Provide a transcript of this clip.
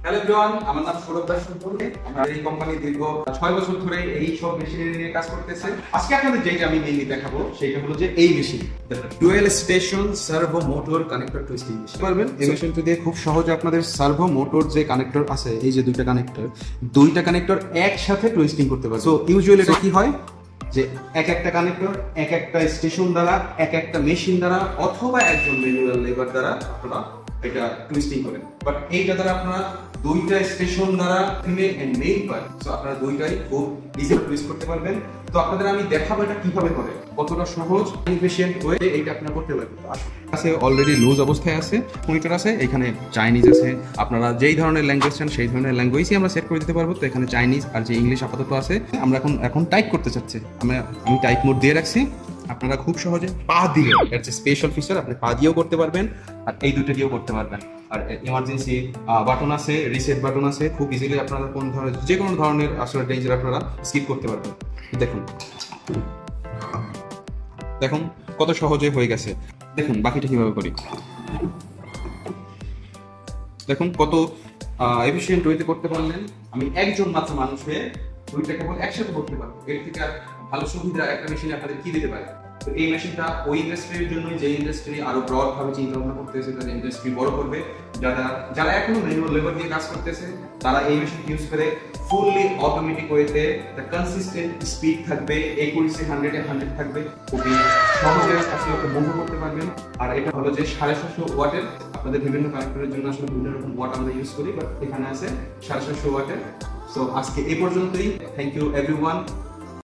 Hello everyone, আমার নাম সৌরভ দাস। আমার এই কোম্পানি দীর্ঘ 6 বছর ধরে এই সব মেশিনারি নিয়ে কাজ করতেছে। আজকে আপনাদের যেটা আমি মেইনলি দেখাবো সেটা হলো যে এই machine, dual station servo motor connector twisting machine. পারবেন এই মেশিনটি দিয়ে খুব সহজে আপনাদের সার্ভো মোটর যে কানেক্টর আছে, এই যে দুইটা কানেক্টর একসাথে টুইস্টিং করতে পারবেন। সো ইউজুয়ালি এটা কি হয় যে এক একটা কানেক্টর এক একটা স্টেশন দ্বারা, এক একটা মেশিন দ্বারা অথবা একজন ম্যানুয়াল লেবার দ্বারা আপনারা এটা টুইস্টিং করেন। বাট এইটা দ্বারা আপনারা দুইটা স্টেশন দ্বারা female and male part, so আপনারা দুইটাই খুব ইজিলি টুইস্ট করতে পারবেন। তো আপনাদের আমি দেখাবো এটা কিভাবে করে, কতটা সহজ এফিশিয়েন্ট ওয়ে এইটা আপনারা করতে পারবেন। আছে অলরেডি লুজ অবস্থায় আছে, মনিটর আছে, এখানে চাইনিজ আছে, আপনারা যেই ধরনের ল্যাঙ্গুয়েজ চান সেই ধরনের ল্যাঙ্গুয়েজই আমরা সেট করে দিতে পারবো। তো এখানে চাইনিজ আর যে ইংলিশ আপাতত আছে। আমরা এখন টাইপ করতে চাচ্ছি, আমি টাইপ মোড দিয়ে রাখছি। আপনারা খুব সহজে পা দিয়ে, এর যে স্পেশাল ফিচার, আপনি পা দিয়েও করতে পারবেন আর এই দুটো দিয়েও করতে পারবেন। আর ইমার্জেন্সি বাটন আছে, রিসেট বাটন আছে, খুব ইজিলি আপনারা কোন ধরনের যে কোনো ধরনের আসলে ডেঞ্জার আপনারা স্কিপ করতে পারবেন। দেখুন কত সহজে হয়ে গেছে। দেখুন বাকিটা কিভাবে করি, দেখুন কত এফিশিয়েন্ট ওয়েতে করতে পারলেন। আমি একজন মাত্র মানুষ হয়ে দুইটা কেবল একসাথে করতে পারবো। এর থেকে আর ভালো সুবিধা একটা মেশিনে আপনাদের কি দিতে পারে। তো এই মেশিনটা ওই ইন্ডাস্ট্রির জন্য, যে ইন্ডাস্ট্রি আরো ব্রড ভাবে চিন্তা ভাবনা করতেছে, তাদের ইন্ডাস্ট্রি বড় করবে, যারা এখনো ম্যানুয়াল লেবার দিয়ে কাজ করতেছে, তারা এই মেশিন ইউজ করে ফুললি অটোমেটিক ওয়েতে কনসিস্টেন্ট স্পিড থাকবে, একুরেসি 100 এ 100 থাকবে, খুবই সহজে আসলে মুভ করতে পারবেন। আর এটা হলো যে 750 ওয়াটের, আপনাদের বিভিন্ন কানেক্টরের জন্য আসলে বিভিন্ন রকম ওয়াট আমরা ইউজ করি, বাট এখানে আছে 750 ওয়াটের। সো আজকে এই পর্যন্তই। Thank you everyone.